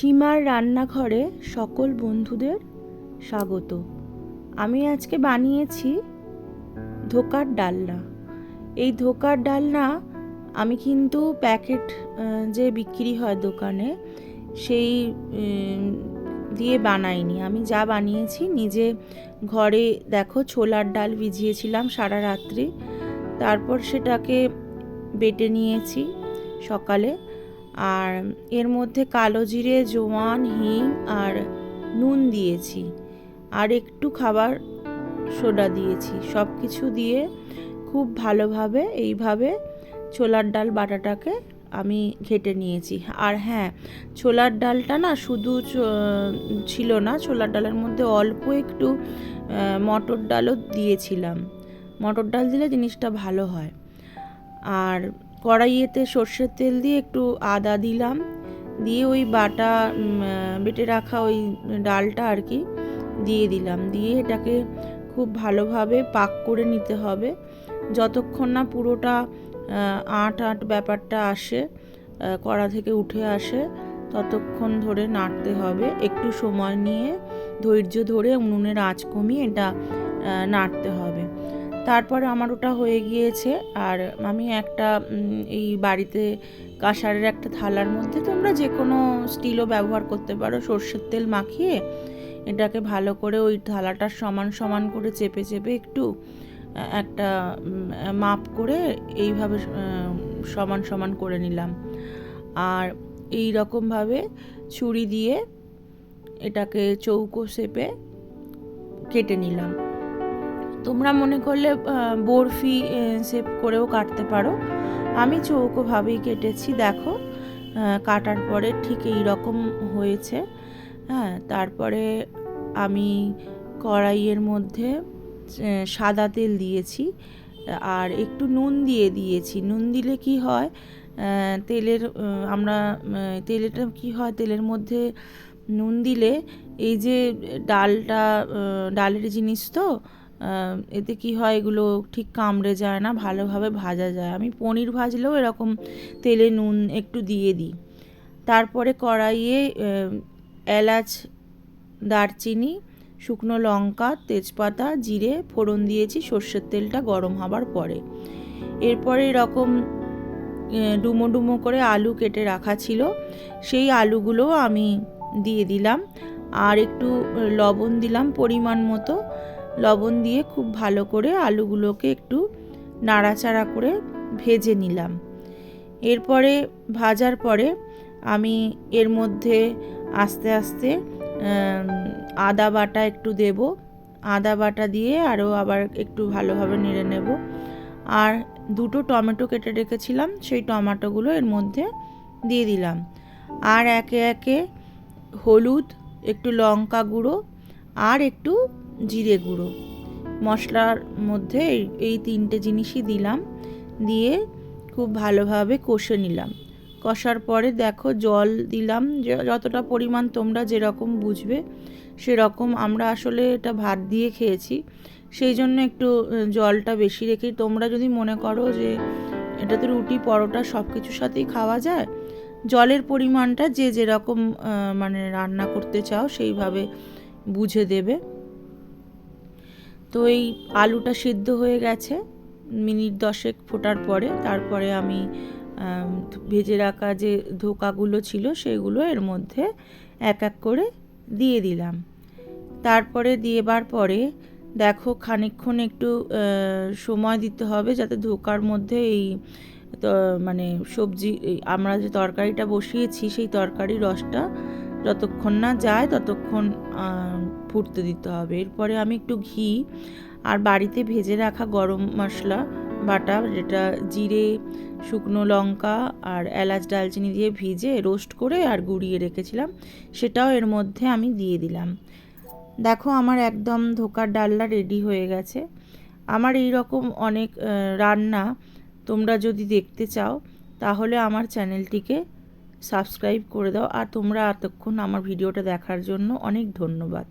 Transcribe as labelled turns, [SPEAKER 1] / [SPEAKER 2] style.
[SPEAKER 1] সীমার রান্নাঘরে সকল বন্ধুদের স্বাগত। আমি আজকে বানিয়েছি ধোকার ডালনা। এই ধোকার ডালনা আমি কিন্তু প্যাকেট যে বিক্রি হয় দোকানে সেই দিয়ে বানাইনি। আমি যা বানিয়েছি নিজে ঘরে, দেখো ছোলার ডাল ভিজিয়েছিলাম সারা রাত্রি, তারপর সেটাকে বেটে নিয়েছি সকালে। আর এর মধ্যে কালো জিরে, জোয়ান, হিং আর নুন দিয়েছি, আর একটু খাবার সোডা দিয়েছি। সব কিছু দিয়ে খুব ভালোভাবে এইভাবে ছোলার ডাল বাটাটাকে আমি ঘেটে নিয়েছি। আর হ্যাঁ, ছোলার ডালটা না শুধু ছিল না, ছোলার ডালের মধ্যে অল্প একটু মটর ডালও দিয়েছিলাম। মটর ডাল দিলে জিনিসটা ভালো হয়। আর কড়াইয়েতে সর্ষের তেল দিয়ে একটু আদা দিলাম, দিয়ে ওই বেটে রাখা ওই ডালটা আর কি দিয়ে দিলাম। দিয়ে এটাকে খুব ভালোভাবে পাক করে নিতে হবে, যতক্ষণ না পুরোটা আঁট ব্যাপারটা আসে, কড়া থেকে উঠে আসে, ততক্ষণ ধরে নাড়তে হবে। একটু সময় নিয়ে ধৈর্য ধরে উনুনের আঁচ কমিয়ে এটা নাড়তে হবে। তারপর আমার ওটা হয়ে গিয়েছে। আর আমি একটা এই বাড়িতে কাঁসারের একটা থালার মধ্যে, তোমরা যে কোনো স্টিলও ব্যবহার করতে পারো, সর্ষের তেল মাখিয়ে এটাকে ভালো করে ওই থালাটার সমান সমান করে চেপে চেপে একটু একটা মাপ করে এইভাবে সমান সমান করে নিলাম। আর এই রকমভাবে ছুরি দিয়ে এটাকে চৌকো শেপে কেটে নিলাম। তোমরা মনে করলে বরফি শেপ করেও কাটতে পারো। আমি চৌকোভাবেই কেটেছি। দেখো কাটার পরে ঠিক এই রকম হয়েছে। হ্যাঁ, তারপরে আমি কড়াইয়ের মধ্যে সাদা তেল দিয়েছি আর একটু নুন দিয়েছি। নুন দিলে কি হয়, তেলেটা কি হয়, তেলের মধ্যে নুন দিলে এই যে ডালের জিনিস তো, এতে কি হয়, এগুলো ঠিক কামড়ে যায় না, ভালোভাবে ভাজা যায়। আমি পনির ভাজলেও এরকম তেলে নুন একটু দিয়ে দিই। তারপরে কড়াইয়ে এলাচ, দারচিনি, শুকনো লঙ্কা, তেজপাতা, জিরে ফোড়ন দিয়েছি সর্ষের তেলটা গরম হবার পরে। এরপরে এরকম ডুমো ডুমো করে আলু কেটে রাখা ছিল, সেই আলুগুলো আমি দিয়ে দিলাম। আর একটু লবণ দিলাম পরিমাণ মতো। লবণ দিয়ে খুব ভালো করে আলুগুলোকে একটু নাড়াচাড়া করে ভেজে নিলাম। এরপরে ভাজার পরে আমি এর মধ্যে আস্তে আস্তে আদা বাটা একটু দেব। আদা বাটা দিয়ে আরও আবার একটু ভালোভাবে নেড়ে নেব। আর দুটো টমেটো কেটে রেখেছিলাম, সেই টমেটোগুলো এর মধ্যে দিয়ে দিলাম। আর একে একে হলুদ, একটু লঙ্কা গুঁড়ো আর একটু জিরে গুঁড়ো, মশলার মধ্যে এই তিনটে জিনিসই দিলাম। দিয়ে খুব ভালোভাবে কষে নিলাম। কষার পরে দেখো জল দিলাম, যতটা পরিমাণ তোমরা যেরকম বুঝবে সেরকম। আমরা আসলে এটা ভাত দিয়ে খেয়েছি, সেই জন্য একটু জলটা বেশি রেখে, তোমরা যদি মনে করো যে এটাতে রুটি পরোটা সব কিছুর সাথেই খাওয়া যায়, জলের পরিমাণটা যে যেরকম মানে রান্না করতে চাও সেইভাবে বুঝে দেবে। তো এই আলুটা সিদ্ধ হয়ে গেছে মিনিট 10 ফোটার পরে। তারপরে আমি ভেজে রাখা যে ধোকাগুলো ছিল সেগুলো এর মধ্যে এক এক করে দিয়ে দিলাম। তারপরে দেবার পরে দেখো খানিকক্ষণ একটু সময় দিতে হবে, যাতে ধোকার মধ্যে এই মানে সবজি, আমরা যে তরকারিটা বসিয়েছি সেই তরকারির রসটা যতক্ষণ না যায় ততক্ষণ ফুটতে দিতে হবে। এরপরে আমি একটু ঘি আর বাড়িতে ভেজে রাখা গরম মশলা বাটা, যেটা জিরে, শুকনো লঙ্কা আর এলাচ দারচিনি দিয়ে ভিজে রোস্ট করে আর গুঁড়িয়ে রেখেছিলাম, সেটাও এর মধ্যে আমি দিয়ে দিলাম। দেখো আমার একদম ধোকার ডালনা রেডি হয়ে গেছে। আমার এই রকম অনেক রান্না তোমরা যদি দেখতে চাও তাহলে আমার চ্যানেলটিকে সাবস্ক্রাইব করে দাও। আর তোমরা এতক্ষণ আমার ভিডিওটা দেখার জন্য অনেক ধন্যবাদ।